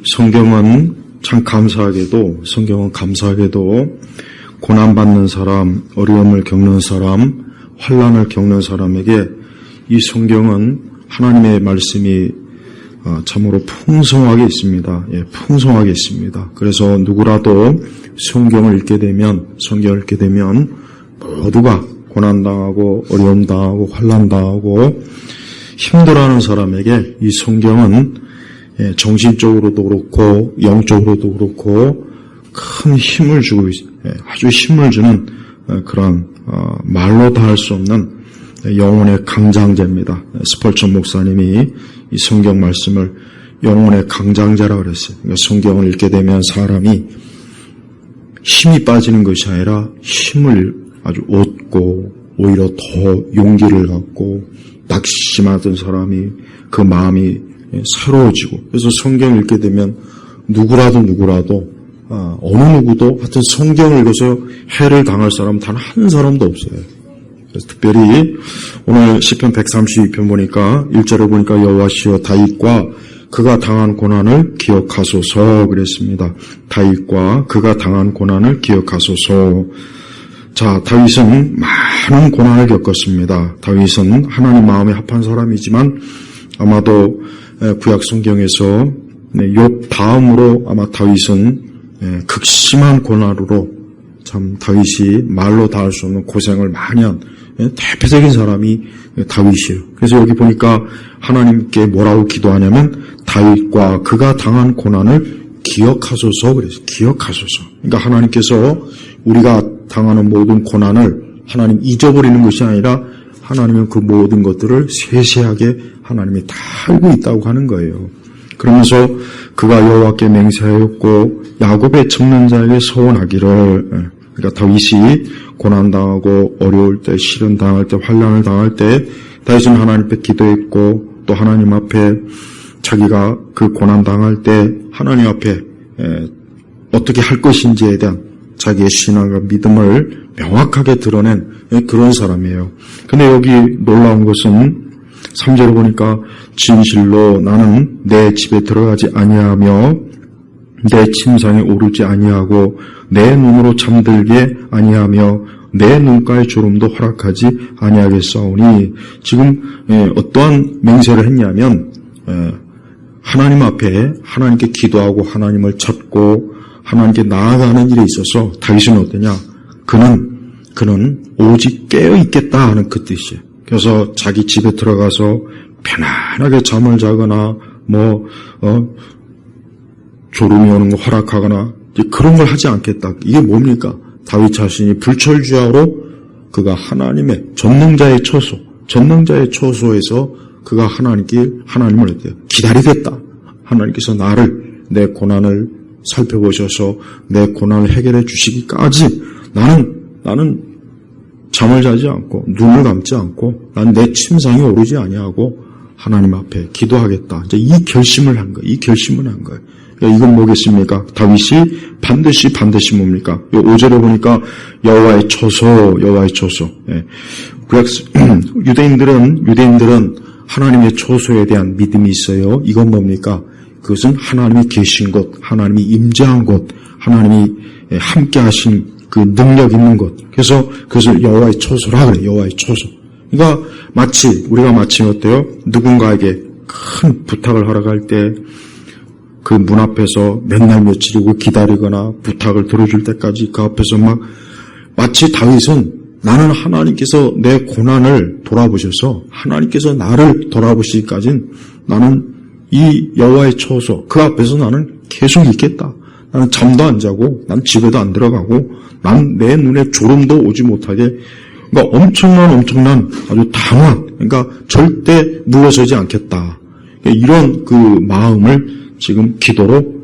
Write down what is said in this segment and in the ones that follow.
성경은 감사하게도 고난받는 사람, 어려움을 겪는 사람, 환난을 겪는 사람에게 이 성경은 하나님의 말씀이 참으로 풍성하게 있습니다. 풍성하게 있습니다. 그래서 누구라도 성경을 읽게 되면 모두가 고난당하고 어려움당하고 환난당하고 힘들어하는 사람에게 이 성경은 정신적으로도 그렇고 영적으로도 그렇고 큰 힘을 주고 아주 힘을 주는 그런 말로 다 할 수 없는 영혼의 강장제입니다. 스펄전 목사님이 이 성경 말씀을 영혼의 강장제라고 그랬어요. 그러니까 성경을 읽게 되면 사람이 힘이 빠지는 것이 아니라 힘을 아주 얻고 오히려 더 용기를 갖고 낙심하던 사람이 그 마음이 새로워지고, 그래서 성경을 읽게 되면 누구라도 어느 누구도 하여튼 성경을 읽어서 해를 당할 사람은 단 한 사람도 없어요. 그래서 특별히 오늘 시편 132편 보니까 1절에 보니까 여호와시여 다윗과 그가 당한 고난을 기억하소서 그랬습니다. 다윗과 그가 당한 고난을 기억하소서. 자, 다윗은 많은 고난을 겪었습니다. 다윗은 하나님 마음에 합한 사람이지만 아마도 구약 성경에서 욥 다음으로 아마 다윗은 극심한 고난으로 참 다윗이 말로 다 할 수 없는 고생을 많이 한 대표적인 사람이 다윗이에요. 그래서 여기 보니까 하나님께 뭐라고 기도하냐면 다윗과 그가 당한 고난을 기억하소서 그래서 기억하소서. 그러니까 하나님께서 우리가 당하는 모든 고난을 하나님 잊어버리는 것이 아니라 하나님은 그 모든 것들을 세세하게 하나님이 다 알고 있다고 하는 거예요. 그러면서 그가 여호와께 맹세하였고 야곱의 척는 자에게 서원하기를, 그러니까 다윗이 고난당하고 어려울 때, 시련 당할 때, 환난을 당할 때 다윗은 하나님 앞에 기도했고 또 하나님 앞에 자기가 그 고난 당할 때 하나님 앞에 어떻게 할 것인지에 대한 자기의 신앙과 믿음을 명확하게 드러낸 그런 사람이에요. 근데 여기 놀라운 것은 3절을 보니까 진실로 나는 내 집에 들어가지 아니하며 내 침상에 오르지 아니하고 내 눈으로 잠들게 아니하며 내 눈가의 주름도 허락하지 아니하겠사오니, 지금 어떠한 맹세를 했냐면 하나님 앞에 하나님께 기도하고 하나님을 찾고 하나님께 나아가는 일에 있어서 다윗은 어떠냐? 그는 오직 깨어 있겠다 하는 그 뜻이에요. 그래서 자기 집에 들어가서 편안하게 잠을 자거나 졸음이 오는 거 허락하거나 그런 걸 하지 않겠다. 이게 뭡니까? 다윗 자신이 불철주야로 그가 하나님의 전능자의 처소에서 그가 하나님을 어때요? 기다리겠다. 하나님께서 내 고난을 살펴보셔서 내 고난을 해결해 주시기까지 나는 잠을 자지 않고 눈을 감지 않고 난 내 침상에 오르지 아니하고 하나님 앞에 기도하겠다. 이제 이 결심을 한 거예요. 그러니까 이건 뭐겠습니까? 다윗이 반드시 뭡니까? 5절에 보니까 여호와의 처소. 구약 유대인들은 하나님의 처소에 대한 믿음이 있어요. 이건 뭡니까? 그것은 하나님이 계신 곳, 하나님이 임재한 곳, 하나님이 함께 하신 그 능력 있는 곳. 그래서 그것을 여호와의 처소라 그래요. 여호와의 처소. 그러니까 우리가 마치 어때요? 누군가에게 큰 부탁을 하러 갈 때 그 문 앞에서 몇 날 며칠이고 기다리거나 부탁을 들어줄 때까지 그 앞에서 마치 다윗은 나는 하나님께서 내 고난을 돌아보셔서 하나님께서 나를 돌아보시기까지는 나는 이 여호와의 처소 그 앞에서 나는 계속 있겠다. 나는 잠도 안 자고 난 집에도 안 들어가고 난 내 눈에 졸음도 오지 못하게, 그러니까 엄청난 아주 당황, 그러니까 절대 물러서지 않겠다. 이런 그 마음을 지금 기도로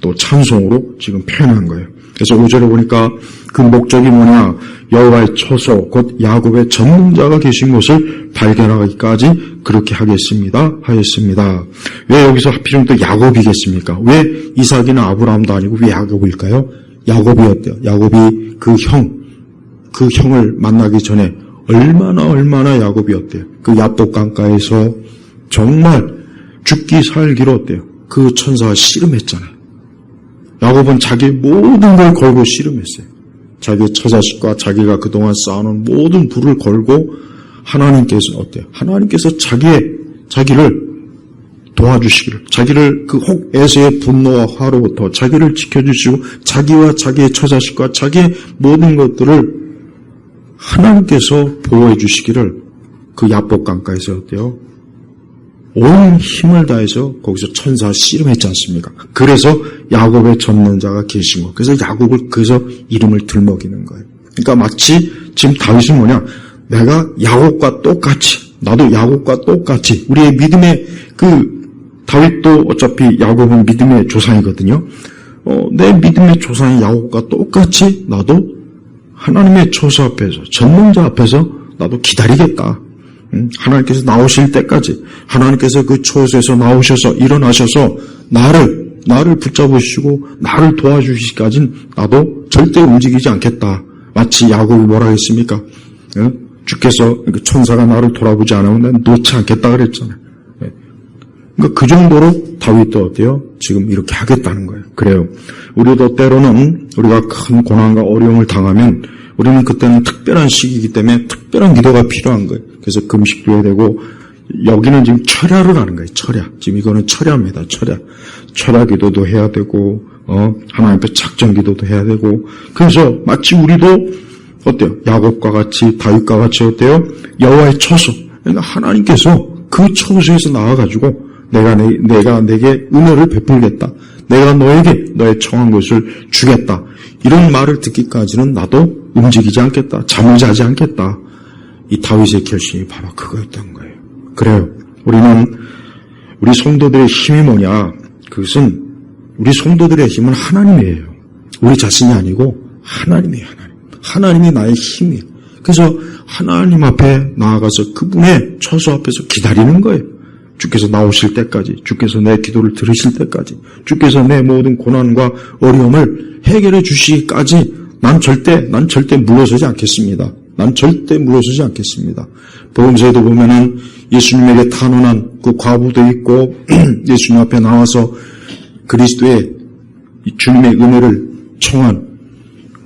또 찬송으로 지금 표현한 거예요. 그래서 5절에 보니까 그 목적이 뭐냐? 여호와의 처소 곧 야곱의 전능자가 계신 곳을 발견하기까지 그렇게 하였습니다. 왜 여기서 하필이면 또 야곱이겠습니까? 왜 이삭이나 아브라함도 아니고 왜 야곱일까요? 야곱이었대요. 야곱이 그 형을 만나기 전에 얼마나 야곱이었대요. 그 야복 강가에서 정말 죽기 살기로 어때요? 그 천사와 씨름했잖아요. 야곱은 자기의 모든 걸 걸고 씨름했어요. 자기의 처자식과 자기가 그동안 쌓아놓은 모든 부를 걸고 하나님께서 어때요? 하나님께서 자기를 도와주시기를, 자기를 그 혹에서의 분노와 화로부터 자기를 지켜주시고 자기와 자기의 처자식과 자기의 모든 것들을 하나님께서 보호해 주시기를 그 야복 강가에서 어때요? 온 힘을 다해서 거기서 천사와 씨름했지 않습니까? 그래서 야곱의 젖는 자가 계신 거. 그래서 야곱을 그래서 이름을 들먹이는 거예요. 그러니까 마치 지금 다윗은 뭐냐? 내가 야곱과 똑같이, 나도 야곱과 똑같이, 우리의 믿음의 다윗도 어차피 야곱은 믿음의 조상이거든요. 내 믿음의 조상인 야곱과 똑같이 나도 하나님의 초소 앞에서, 전능자 앞에서 나도 기다리겠다. 하나님께서 나오실 때까지, 하나님께서 그 초소에서 나오셔서 일어나셔서 나를 붙잡으시고 나를 도와주시기까지는 나도 절대 움직이지 않겠다. 마치 야곱이 뭐라 했습니까? 주께서 천사가 나를 돌아보지 않으면 난 놓지 않겠다 그랬잖아요. 그러니까 그 정도로 다윗도 어때요? 지금 이렇게 하겠다는 거예요. 그래요. 우리도 때로는 우리가 큰 고난과 어려움을 당하면 우리는 그때는 특별한 시기이기 때문에 특별한 기도가 필요한 거예요. 그래서 금식도 해야 되고, 여기는 지금 철야를 하는 거예요. 철야. 지금 이거는 철야입니다. 철야. 철야 기도도 해야 되고, 하나님 앞에 작정 기도도 해야 되고, 그래서 마치 우리도 어때요? 야곱과 같이, 다윗과 같이 어때요? 여호와의 처소. 그러니까 하나님께서 그 처소에서 나와가지고 내가 내게 은혜를 베풀겠다. 내가 너에게 너의 청한 것을 주겠다. 이런 말을 듣기까지는 나도 움직이지 않겠다. 잠을 자지 않겠다. 이 다윗의 결심이 바로 그거였던 거예요. 그래요. 우리 성도들의 힘이 뭐냐? 그것은 우리 성도들의 힘은 하나님이에요. 우리 자신이 아니고 하나님이에요. 하나님이 나의 힘이에요. 그래서 하나님 앞에 나아가서 그분의 처소 앞에서 기다리는 거예요. 주께서 나오실 때까지, 주께서 내 기도를 들으실 때까지, 주께서 내 모든 고난과 어려움을 해결해 주시기까지 난 절대 물러서지 않겠습니다. 난 절대 물러서지 않겠습니다. 복음서에도 보면은 예수님에게 탄원한 그 과부도 있고 예수님 앞에 나와서 그리스도의 주님의 은혜를 청한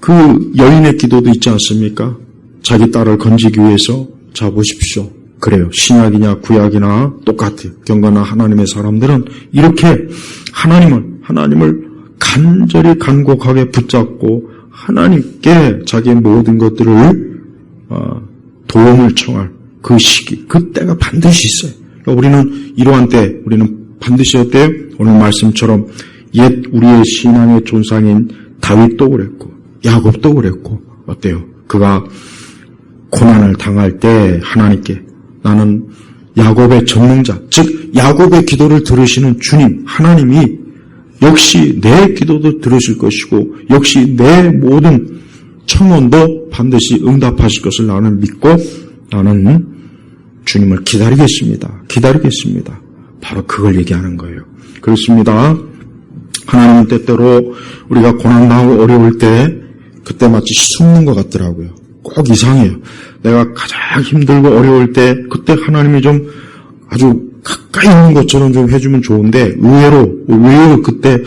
그 여인의 기도도 있지 않습니까? 자기 딸을 건지기 위해서. 자, 보십시오. 그래요. 신약이냐 구약이나 똑같아요. 경건한 하나님의 사람들은 이렇게 하나님을 간절히 간곡하게 붙잡고 하나님께 자기의 모든 것들을 도움을 청할 그 시기, 그때가 반드시 있어요. 그러니까 우리는 이러한 때 우리는 반드시 어때요? 오늘 말씀처럼 옛 우리의 신앙의 존상인 다윗도 그랬고 야곱도 그랬고 어때요? 그가 고난을 당할 때 하나님께 나는 야곱의 전능자, 즉 야곱의 기도를 들으시는 주님 하나님이 역시 내 기도도 들으실 것이고 역시 내 모든 청원도 반드시 응답하실 것을 나는 믿고 나는 주님을 기다리겠습니다. 바로 그걸 얘기하는 거예요. 그렇습니다. 하나님은 때때로 우리가 고난당하고 어려울 때 그때 마치 숨는 것 같더라고요. 꼭 이상해요. 내가 가장 힘들고 어려울 때 그때 하나님이 좀 아주 가까이 있는 것처럼 좀 해주면 좋은데 의외로 그때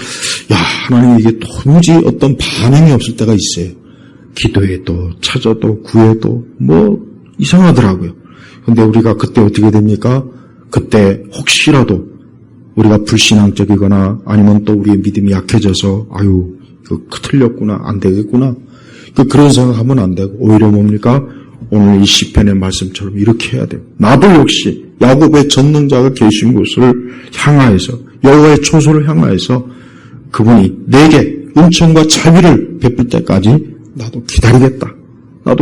하나님 이게 도무지 어떤 반응이 없을 때가 있어요. 기도해도 찾아도 구해도 이상하더라고요. 근데 우리가 그때 어떻게 됩니까? 그때 혹시라도 우리가 불신앙적이거나 아니면 또 우리의 믿음이 약해져서 틀렸구나 안 되겠구나 그런 생각하면 안 되고 오히려 뭡니까? 오늘 이 시편의 말씀처럼 이렇게 해야 돼요. 나도 역시 야곱의 전능자가 계신 곳을 향하여서 여호와의 초소를 향하여서 그분이 내게 은총과 자비를 베풀 때까지 나도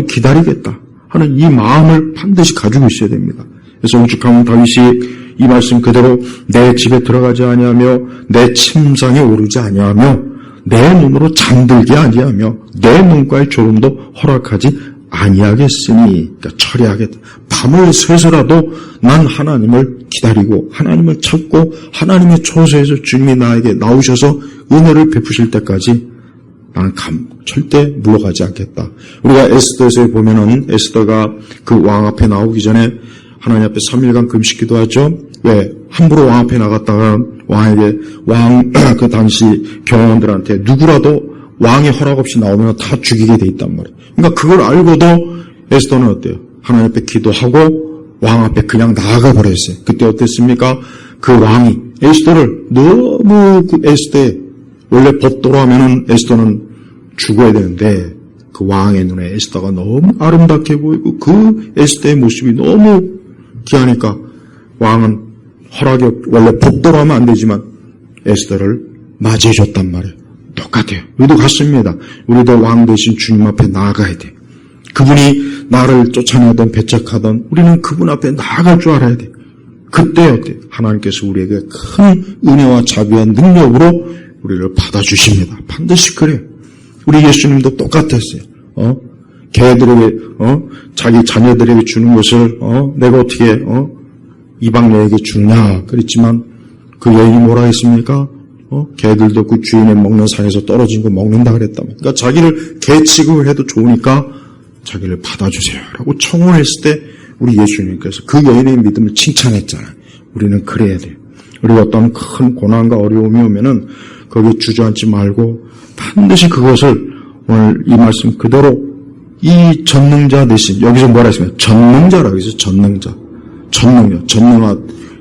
기다리겠다 하는 이 마음을 반드시 가지고 있어야 됩니다. 그래서 오죽하면 다윗이 이 말씀 그대로 내 집에 들어가지 아니하며 내 침상에 오르지 아니하며 내 눈으로 잠들게 아니하며 내 눈가의 졸음도 허락하지 아니하겠으니, 그러니까 처리하겠다. 밤을 새서라도 난 하나님을 기다리고 하나님을 찾고 하나님의 초소에서 주님이 나에게 나오셔서 은혜를 베푸실 때까지 나는 절대 물러가지 않겠다. 우리가 에스더에서 보면은 에스더가 그 왕 앞에 나오기 전에 하나님 앞에 3일간 금식 기도하죠. 왜? 함부로 왕 앞에 나갔다가 왕에게, 그 당시 경호원들한테 누구라도 왕의 허락 없이 나오면 다 죽이게 돼 있단 말이에요. 그러니까 그걸 알고도 에스더는 어때요? 하나님 앞에 기도하고 왕 앞에 그냥 나아가 버렸어요. 그때 어땠습니까? 그 왕이 에스더를 너무 그 에스더에, 원래 법도로 하면은 에스더는 죽어야 되는데 그 왕의 눈에 에스더가 너무 아름답게 보이고 그 에스더의 모습이 너무 귀하니까 왕은 허락이 원래 법도로 하면 안 되지만 에스더를 맞이해 줬단 말이에요. 똑같아요. 우리도 같습니다. 우리도 왕 대신 주님 앞에 나아가야 돼. 그분이 나를 쫓아내던 배척하던 우리는 그분 앞에 나아갈 줄 알아야 돼. 그때 어때? 하나님께서 우리에게 큰 은혜와 자비와 능력으로 우리를 받아주십니다. 반드시 그래요. 우리 예수님도 똑같았어요. 개들에게, 자기 자녀들에게 주는 것을, 내가 어떻게, 이방 여에게 주냐. 그랬지만, 그 여인이 뭐라 했습니까? 개들도 그 주인의 먹는 상에서 떨어진 거 먹는다 그랬다며. 그러니까 자기를 개 취급을 해도 좋으니까 자기를 받아주세요. 라고 청혼했을 때, 우리 예수님께서 그 여인의 믿음을 칭찬했잖아요. 우리는 그래야 돼요. 우리가 어떤 큰 고난과 어려움이 오면은, 거기에 주저앉지 말고, 반드시 그것을 오늘 이 말씀 그대로 이 전능자 대신 여기서 뭐라 했습니까? 전능자라고 해서 전능자. 전능하.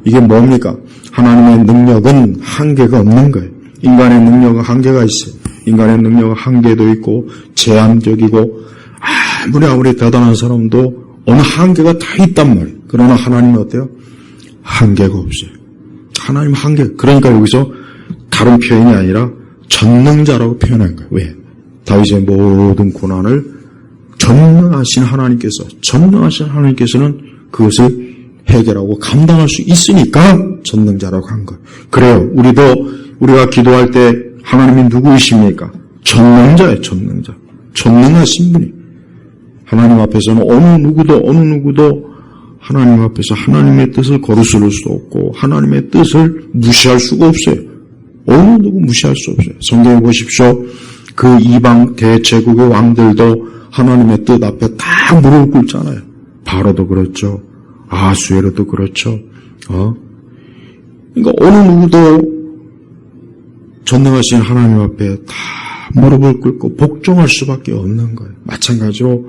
이게 뭡니까? 하나님의 능력은 한계가 없는 거예요. 인간의 능력은 한계가 있어요. 인간의 능력은 한계도 있고 제한적이고 아무리 대단한 사람도 어느 한계가 다 있단 말이에요. 그러나 하나님은 어때요? 한계가 없어요. 하나님 한계. 그러니까 여기서 다른 표현이 아니라 전능자라고 표현한 거예요. 왜? 다윗의 모든 고난을 전능하신 하나님께서는 그것을 해결하고 감당할 수 있으니까 전능자라고 한 거예요. 그래요. 우리가 기도할 때 하나님이 누구이십니까? 전능자예요. 전능하신 분이. 하나님 앞에서는 어느 누구도 하나님 앞에서 하나님의 뜻을 거르스를 수도 없고 하나님의 뜻을 무시할 수가 없어요. 어느 누구 무시할 수 없어요. 성경에 보십시오. 그 이방 대제국의 왕들도 하나님의 뜻 앞에 다 무릎을 꿇잖아요. 바로도 그렇죠. 아수에로도 그렇죠. 그러니까 어느 누구도 전능하신 하나님 앞에 다 무릎을 꿇고 복종할 수밖에 없는 거예요. 마찬가지로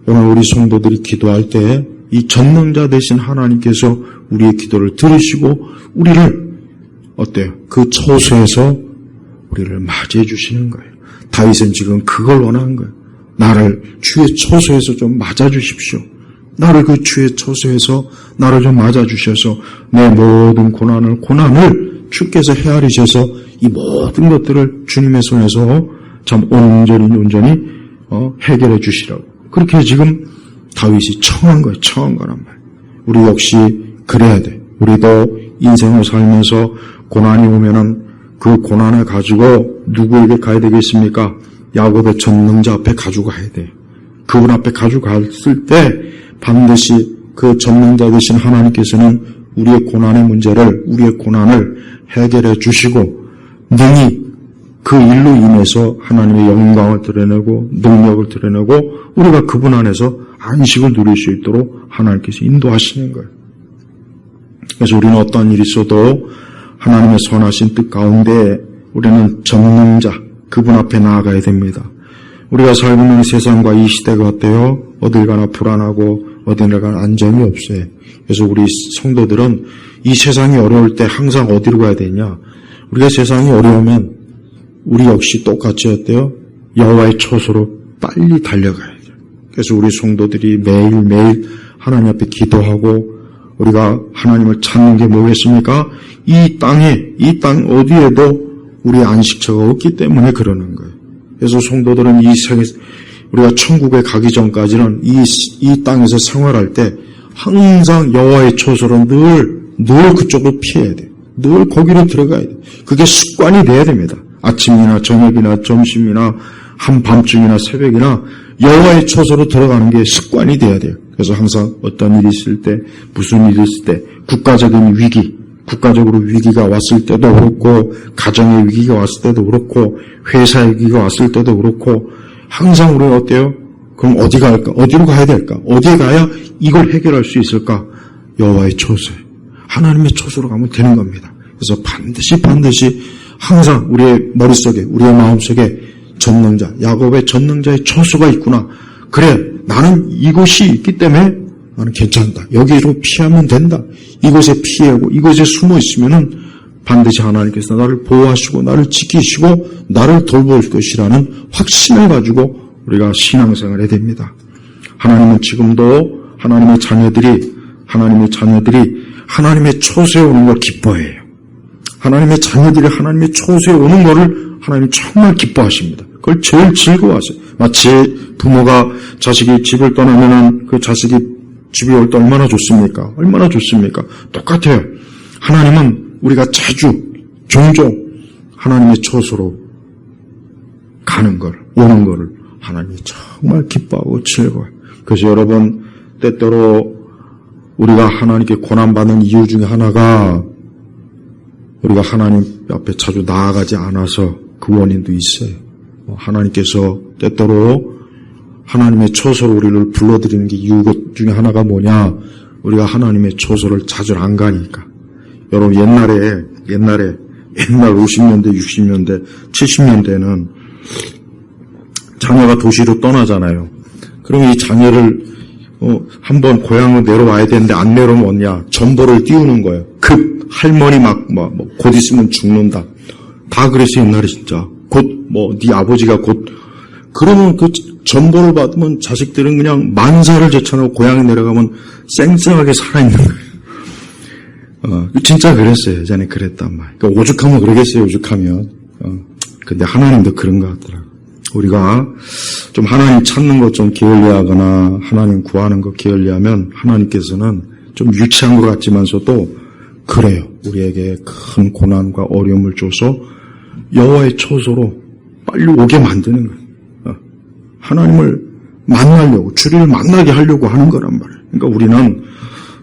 오늘 우리 성도들이 기도할 때 이 전능자 되신 하나님께서 우리의 기도를 들으시고 우리를 어때요? 그 처소에서 우리를 맞이해 주시는 거예요. 다윗은 지금 그걸 원한 거예요. 나를 주의 처소에서 좀 맞아주십시오. 나를 그 주의 처소에서 나를 좀 맞아주셔서 내 모든 고난을 주께서 헤아리셔서 이 모든 것들을 주님의 손에서 참 온전히 해결해 주시라고. 그렇게 지금 다윗이 청한 거예요. 청한 거란 말이에요. 우리 역시 그래야 돼. 우리도 인생을 살면서 고난이 오면은 그 고난을 가지고 누구에게 가야 되겠습니까? 야곱의 전능자 앞에 가지고 가야 돼요. 그분 앞에 가지고 갔을 때 반드시 그 전능자 되신 하나님께서는 우리의 고난을 해결해 주시고 능히 그 일로 인해서 하나님의 영광을 드러내고 능력을 드러내고 우리가 그분 안에서 안식을 누릴 수 있도록 하나님께서 인도하시는 거예요. 그래서 우리는 어떤 일이 있어도 하나님의 선하신 뜻 가운데 우리는 전능자 그분 앞에 나아가야 됩니다. 우리가 살고 있는 세상과 이 시대가 어때요? 어딜 가나 불안하고 어딜 가나 안정이 없어요. 그래서 우리 성도들은 이 세상이 어려울 때 항상 어디로 가야 되냐? 우리가 세상이 어려우면 우리 역시 똑같이 어때요? 여호와의 처소로 빨리 달려가야 돼요. 그래서 우리 성도들이 매일매일 하나님 앞에 기도하고 우리가 하나님을 찾는 게 뭐겠습니까? 이 땅 어디에도 우리의 안식처가 없기 때문에 그러는 거예요. 그래서 성도들은 이 세계, 우리가 천국에 가기 전까지는 이 땅에서 생활할 때 항상 여호와의 처소로 늘 그쪽으로 피해야 돼요. 늘 거기로 들어가야 돼요. 그게 습관이 돼야 됩니다. 아침이나 저녁이나 점심이나 한밤중이나 새벽이나 여호와의 처소로 들어가는 게 습관이 돼야 돼요. 그래서 항상 어떤 일이 있을 때, 무슨 일이 있을 때, 국가적으로 위기가 왔을 때도 그렇고, 가정의 위기가 왔을 때도 그렇고, 회사의 위기가 왔을 때도 그렇고, 항상 우리는 어때요? 그럼 어디 갈까? 어디로 가야 될까? 어디에 가야 이걸 해결할 수 있을까? 여호와의 처소에. 하나님의 초소로 가면 되는 겁니다. 그래서 반드시 항상 우리의 머릿속에, 우리의 마음속에 전능자, 야곱의 전능자의 초소가 있구나. 그래, 나는 이곳이 있기 때문에 나는 괜찮다. 여기로 피하면 된다. 이곳에 피하고 이곳에 숨어 있으면은 반드시 하나님께서 나를 보호하시고 나를 지키시고 나를 돌볼 것이라는 확신을 가지고 우리가 신앙생활을 해야 됩니다. 하나님은 지금도 하나님의 자녀들이 하나님의 초소에 오는 걸 기뻐해요. 하나님의 자녀들이 하나님의 초소에 오는 것을 하나님이 정말 기뻐하십니다. 그걸 제일 즐거워하세요. 마치 부모가 자식이 집을 떠나면은 그 자식이 집에 올 때 얼마나 좋습니까? 얼마나 좋습니까? 똑같아요. 하나님은 우리가 종종 하나님의 초소로 가는 걸, 오는 거를 하나님이 정말 기뻐하고 즐거워요. 그래서 여러분, 때때로 우리가 하나님께 고난받는 이유 중에 하나가 우리가 하나님 앞에 자주 나아가지 않아서 그 원인도 있어요. 하나님께서 때때로 하나님의 초소로 우리를 불러들이는 게 이유 중에 하나가 뭐냐? 우리가 하나님의 초소를 자주 안 가니까. 여러분 옛날 50년대, 60년대, 70년대는 자녀가 도시로 떠나잖아요. 그럼 이 자녀를 한번 고향으로 내려와야 되는데 안 내려오면 뭐냐? 전보를 띄우는 거예요. 할머니 곧 있으면 죽는다. 다 그랬어요, 옛날에 진짜. 네 아버지가 그러면 그 전보를 받으면 자식들은 그냥 만사를 제쳐놓고 고향에 내려가면 쌩쌩하게 살아있는 거예요. 진짜 그랬어요. 예전에 그랬단 말이에요. 그러니까 오죽하면 그러겠어요, 오죽하면. 근데 하나님도 그런 것 같더라고요. 우리가 좀 하나님 찾는 것 좀 게을리하거나 하나님 구하는 것 게을리하면 하나님께서는 좀 유치한 것 같지만서도 그래요. 우리에게 큰 고난과 어려움을 줘서 여호와의 초소로 빨리 오게 만드는 거예요. 하나님을 만나려고, 주를 만나게 하려고 하는 거란 말이에요. 그러니까 우리는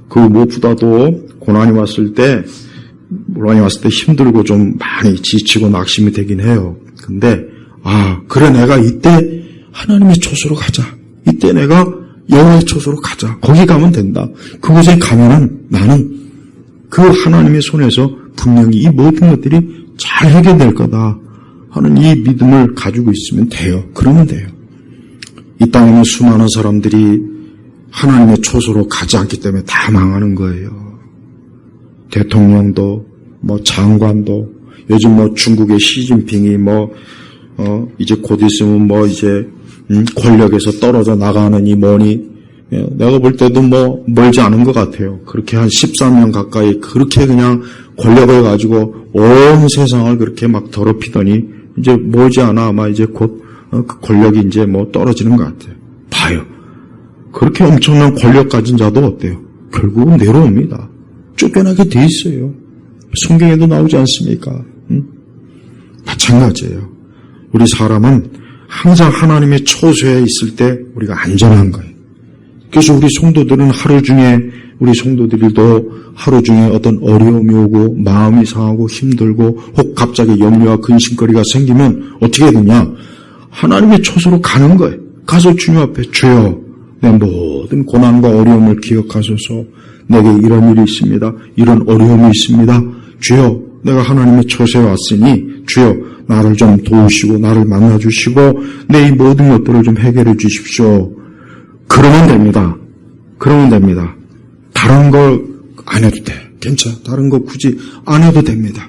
그 무엇보다도 고난이 왔을 때 힘들고 좀 많이 지치고 낙심이 되긴 해요. 근데 그래, 내가 이때 하나님의 초소로 가자. 이때 내가 여호와의 초소로 가자. 거기 가면 된다. 그곳에 가면은 나는 그 하나님의 손에서 분명히 이 모든 것들이 잘 해결될 거다 하는 이 믿음을 가지고 있으면 돼요. 그러면 돼요. 이 땅에 있는 수많은 사람들이 하나님의 초소로 가지 않기 때문에 다 망하는 거예요. 대통령도, 장관도, 요즘 중국의 시진핑이 이제 곧 있으면 권력에서 떨어져 나가는 이 뭐니, 내가 볼 때도 멀지 않은 것 같아요. 그렇게 한 13년 가까이 그렇게 그냥 권력을 가지고 온 세상을 그렇게 막 더럽히더니 이제 머지않아 아마 이제 곧 그 권력이 이제 떨어지는 것 같아요. 봐요. 그렇게 엄청난 권력 가진 자도 어때요? 결국은 내려옵니다. 쫓겨나게 돼 있어요. 성경에도 나오지 않습니까? 마찬가지예요. 우리 사람은 항상 하나님의 초소에 있을 때 우리가 안전한 거예요. 그래서 우리 성도들도 하루 중에 어떤 어려움이 오고 마음이 상하고 힘들고 혹 갑자기 염려와 근심거리가 생기면 어떻게 되냐? 하나님의 초소로 가는 거예요. 가서 주님 앞에 주여, 내 모든 고난과 어려움을 기억하소서. 내게 이런 일이 있습니다. 이런 어려움이 있습니다. 주여, 내가 하나님의 초소에 왔으니 주여 나를 좀 도우시고 나를 만나주시고 내 이 모든 것들을 좀 해결해 주십시오. 그러면 됩니다. 다른 걸 안 해도 돼. 괜찮아. 다른 거 굳이 안 해도 됩니다.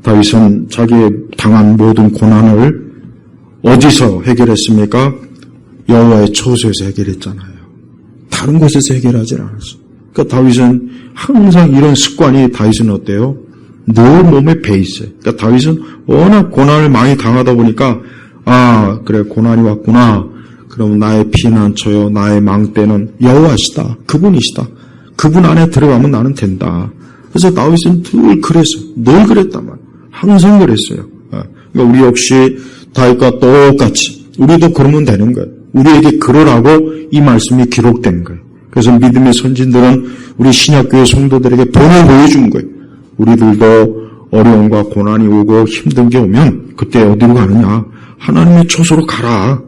다윗은 자기의 당한 모든 고난을 어디서 해결했습니까? 여호와의 초소에서 해결했잖아요. 다른 곳에서 해결하지 않았어. 그러니까 다윗은 항상 이런 습관이 다윗은 어때요? 늘 몸에 배 있어요. 그러니까 다윗은 워낙 고난을 많이 당하다 보니까 그래 고난이 왔구나. 그럼 나의 피난처요, 나의 망대는 여호와시다. 그분이시다. 그분 안에 들어가면 나는 된다. 그래서 다윗은 늘 그랬단 말이에요. 항상 그랬어요. 그러니까 우리 역시 다윗과 똑같이 우리도 그러면 되는 거예요. 우리에게 그러라고 이 말씀이 기록된 거예요. 그래서 믿음의 선진들은 우리 신약교회 성도들에게 본을 보여준 거예요. 우리들도 어려움과 고난이 오고 힘든 게 오면 그때 어디로 가느냐? 하나님의 초소로 가라.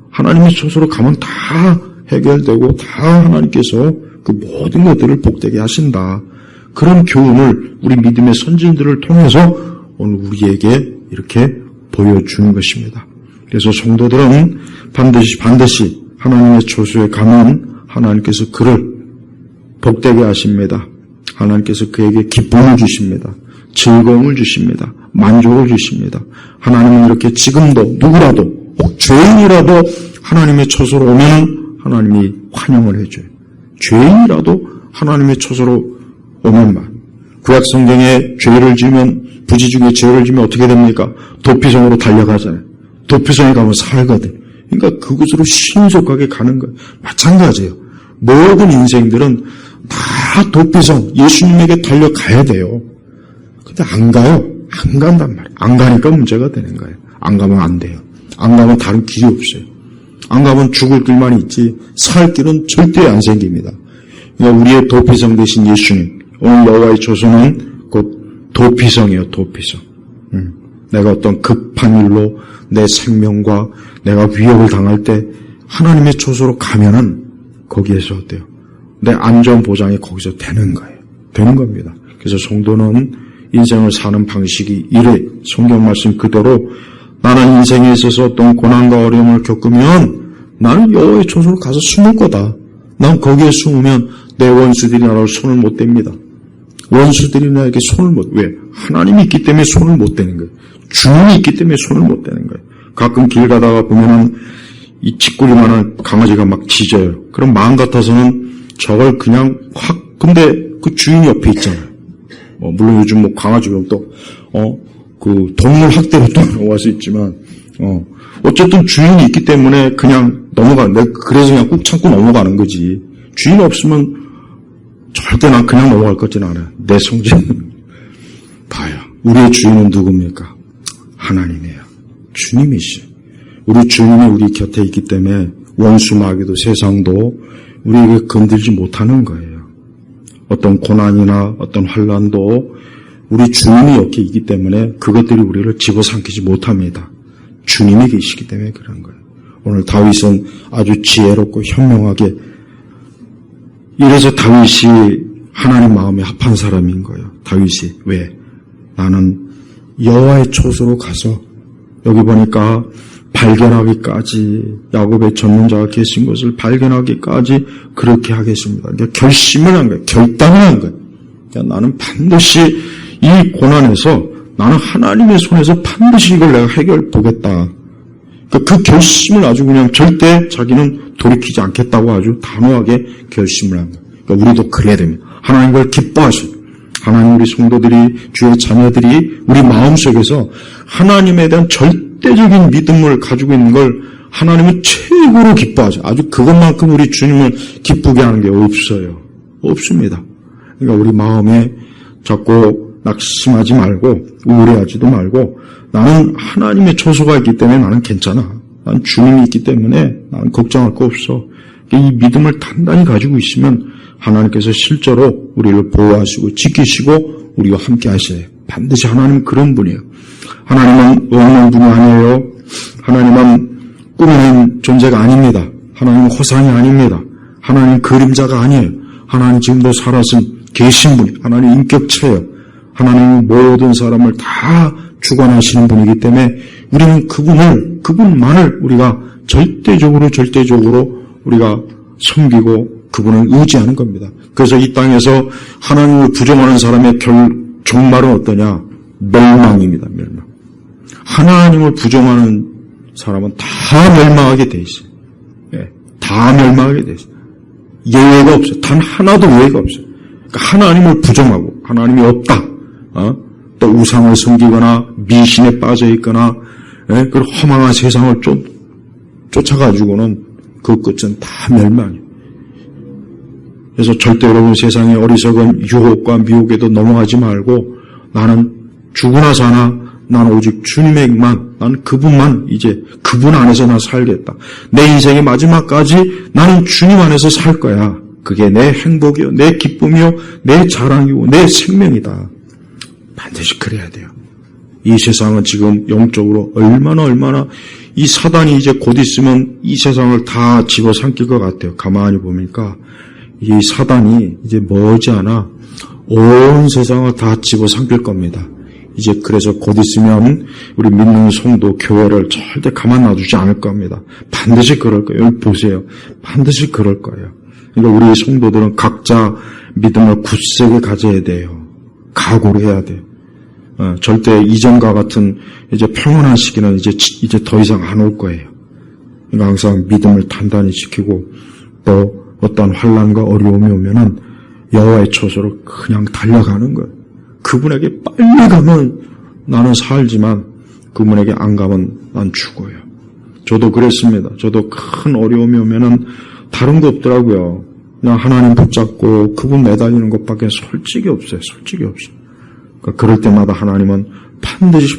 하나님의 초소로 가면 다 해결되고 다 하나님께서 그 모든 것들을 복되게 하신다. 그런 교훈을 우리 믿음의 선진들을 통해서 오늘 우리에게 이렇게 보여주는 것입니다. 그래서 성도들은 반드시 하나님의 초소에 가면 하나님께서 그를 복되게 하십니다. 하나님께서 그에게 기쁨을 주십니다. 즐거움을 주십니다. 만족을 주십니다. 하나님은 이렇게 지금도 누구라도 혹 죄인이라도 하나님의 처소로 오면 하나님이 환영을 해줘요. 죄인이라도 하나님의 처소로 오면만. 구약 성경에 죄를 지으면 부지 중에 죄를 지으면 어떻게 됩니까? 도피성으로 달려가잖아요. 도피성에 가면 살거든. 그러니까 그곳으로 신속하게 가는 거예요. 마찬가지예요. 모든 인생들은 다 도피성 예수님에게 달려가야 돼요. 근데 안 가요. 안 간단 말이에요. 안 가니까 문제가 되는 거예요. 안 가면 안 돼요. 안 가면 다른 길이 없어요. 안 가면 죽을 길만 있지 살 길은 절대 안 생깁니다. 그러니까 우리의 도피성 되신 예수님, 오늘 여호와의 초소는 곧 도피성이에요. 도피성. 내가 어떤 급한 일로 내 생명과 내가 위협을 당할 때 하나님의 초소로 가면은 거기에서 어때요? 내 안전 보장이 거기서 되는 거예요. 되는 겁니다. 그래서 성도는 인생을 사는 방식이 이래 성경 말씀 그대로 나는 인생에 있어서 어떤 고난과 어려움을 겪으면 나는 여호와의 초소로 가서 숨을 거다. 난 거기에 숨으면 내 원수들이 나를 손을 못 댑니다. 원수들이 나에게 손을 못, 왜? 하나님이 있기 때문에 손을 못 대는 거예요. 주님이 있기 때문에 손을 못 대는 거예요. 가끔 길 가다가 보면은 이 쥐꼬리만한 강아지가 막 짖어요. 그럼 마음 같아서는 저걸 그냥 확, 근데 그 주인이 옆에 있잖아요. 물론 요즘 뭐 강아지가 또, 그 동물 학대로 또 넘어갈 수 있지만, 어쨌든 주인이 있기 때문에 그냥 넘어가는, 그래서 그냥 꾹 참고 넘어가는 거지. 주인 없으면 절대 난 그냥 넘어갈 것 같지는 않아요. 내 성질은. 봐요. 우리의 주인은 누굽니까? 하나님이에요. 주님이시죠. 우리 주님이 우리 곁에 있기 때문에 원수 마귀도 세상도 우리에게 건들지 못하는 거예요. 어떤 고난이나 어떤 환난도 우리 주님이 옆에 있기 때문에 그것들이 우리를 집어삼키지 못합니다. 주님이 계시기 때문에 그런 거예요. 오늘 다윗은 아주 지혜롭고 현명하게 이래서 다윗이 하나님 마음에 합한 사람인 거예요. 다윗이. 왜? 나는 여호와의 초소로 가서 여기 보니까 발견하기까지 야곱의 전문자가 계신 것을 발견하기까지 그렇게 하겠습니다. 그러니까 결심을 한 거예요. 결단을 한 거예요. 그러니까 나는 반드시 이 고난에서 나는 하나님의 손에서 반드시 이걸 내가 해결 보겠다. 그러니까 그 결심을 아주 그냥 절대 자기는 돌이키지 않겠다고 아주 단호하게 결심을 한 거예요. 그러니까 우리도 그래야 됩니다. 하나님 그걸 기뻐하시고 하나님 우리 성도들이 주의 자녀들이 우리 마음속에서 하나님에 대한 절대적인 믿음을 가지고 있는 걸 하나님은 최고로 기뻐하죠. 아주 그것만큼 우리 주님을 기쁘게 하는 게 없어요. 없습니다. 그러니까 우리 마음에 자꾸 낙심하지 말고 우울해하지도 말고 나는 하나님의 초소가 있기 때문에 나는 괜찮아. 난 주님이 있기 때문에 나는 걱정할 거 없어. 이 믿음을 단단히 가지고 있으면 하나님께서 실제로 우리를 보호하시고 지키시고 우리와 함께 하셔요. 반드시 하나님은 그런 분이에요. 하나님은 없는 분이 아니에요. 하나님은 꾸며낸 존재가 아닙니다. 하나님은 허상이 아닙니다. 하나님은 그림자가 아니에요. 하나님 지금도 살아서 계신 분, 하나님 인격체예요. 하나님은 모든 사람을 다 주관하시는 분이기 때문에 우리는 그분만을 우리가 절대적으로 우리가 섬기고 그분을 의지하는 겁니다. 그래서 이 땅에서 하나님을 부정하는 사람의 종말은 어떠냐? 멸망입니다. 멸망. 하나님을 부정하는 사람은 다 멸망하게 돼 있어요. 예, 다 멸망하게 돼 있어요. 예외가 없어요. 단 하나도 예외가 없어요. 그러니까 하나님을 부정하고 하나님이 없다. 또 우상을 섬기거나 미신에 빠져 있거나 그 허망한 세상을 쫓아가지고는 그 끝은 다 멸망이에요. 그래서 절대 여러분 세상의 어리석은 유혹과 미혹에도 넘어가지 말고 나는 죽으나 사나 나는 오직 주님에게만 나는 그분만 이제 그분 안에서 나 살겠다. 내 인생의 마지막까지 나는 주님 안에서 살 거야. 그게 내 행복이요 내 기쁨이요 내 자랑이고 내 생명이다. 반드시 그래야 돼요. 이 세상은 지금 영적으로 얼마나 이 사단이 이제 곧 있으면 이 세상을 다 집어삼킬 것 같아요. 가만히 보니까 이 사단이 이제 머지않아 온 세상을 다 집어삼킬 겁니다. 이제 그래서 곧 있으면 우리 믿는 성도 교회를 절대 가만 놔두지 않을 겁니다. 반드시 그럴 거예요. 여기 보세요. 반드시 그럴 거예요. 그러니까 우리 성도들은 각자 믿음을 굳세게 가져야 돼요. 각오를 해야 돼요. 절대 이전과 같은 이제 평온한 시기는 이제 더 이상 안 올 거예요. 그러니까 항상 믿음을 단단히 지키고 또 어떤 환난과 어려움이 오면은 여호와의 처소로 그냥 달려가는 거예요. 그분에게 빨리 가면 나는 살지만 그분에게 안 가면 난 죽어요. 저도 그랬습니다. 저도 큰 어려움이 오면은 다른 거 없더라고요. 그냥 하나님 붙잡고 그분 매달리는 것밖에 솔직히 없어요. 솔직히 없어요. 그러니까 그럴 때마다 하나님은 반드시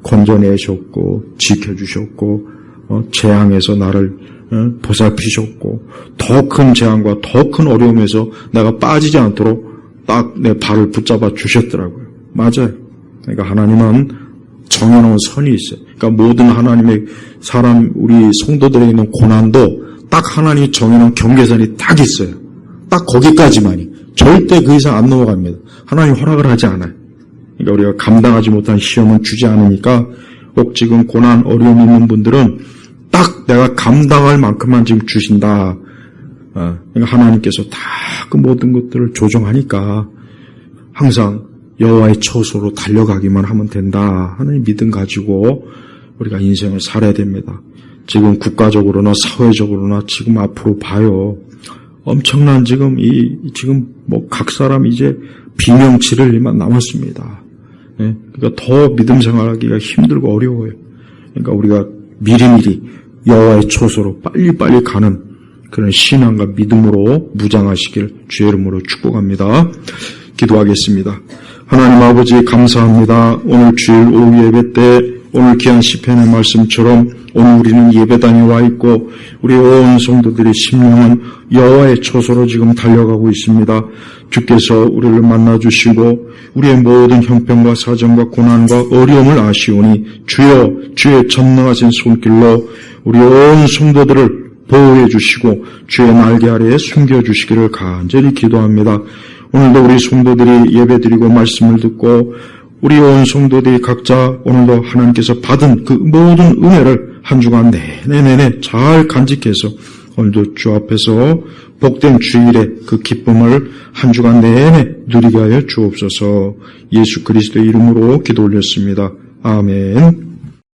건져내셨고 지켜주셨고 재앙에서 나를 보살피셨고 더 큰 재앙과 더 큰 어려움에서 내가 빠지지 않도록 딱 내 발을 붙잡아 주셨더라고요. 맞아요. 그러니까 하나님은 정해놓은 선이 있어요. 그러니까 모든 하나님의 사람 우리 성도들에 있는 고난도 딱 하나님이 정해놓은 경계선이 딱 있어요. 딱 거기까지만이. 절대 그 이상 안 넘어갑니다. 하나님 허락을 하지 않아요. 그러니까 우리가 감당하지 못한 시험은 주지 않으니까 꼭 지금 고난 어려움 있는 분들은 딱 내가 감당할 만큼만 지금 주신다. 그러니까 하나님께서 다 그 모든 것들을 조정하니까 항상 여호와의 처소로 달려가기만 하면 된다 하는 믿음 가지고 우리가 인생을 살아야 됩니다. 지금 국가적으로나 사회적으로나 지금 앞으로 봐요. 엄청난 지금 각 사람 이제 비명 지를 일만 남았습니다. 그러니까 더 믿음 생활하기가 힘들고 어려워요. 그러니까 우리가 미리미리 여호와의 처소로 빨리빨리 가는 그런 신앙과 믿음으로 무장하시길 주의 이름으로 축복합니다. 기도하겠습니다. 하나님 아버지 감사합니다. 오늘 주일 오후 예배 때 오늘 귀한 시편의 말씀처럼 오늘 우리는 예배당에 와 있고 우리 온 성도들의 심령은 여호와의 처소로 지금 달려가고 있습니다. 주께서 우리를 만나주시고 우리의 모든 형편과 사정과 고난과 어려움을 아시오니 주여 주의 전능하신 손길로 우리 온 성도들을 보호해 주시고 주의 날개 아래에 숨겨주시기를 간절히 기도합니다. 오늘도 우리 성도들이 예배드리고 말씀을 듣고 우리 온 성도들이 각자 오늘도 하나님께서 받은 그 모든 은혜를 한 주간 내내 잘 간직해서 오늘도 주 앞에서 복된 주일의 그 기쁨을 한 주간 내내 누리게 하여 주옵소서. 예수 그리스도의 이름으로 기도 올렸습니다. 아멘.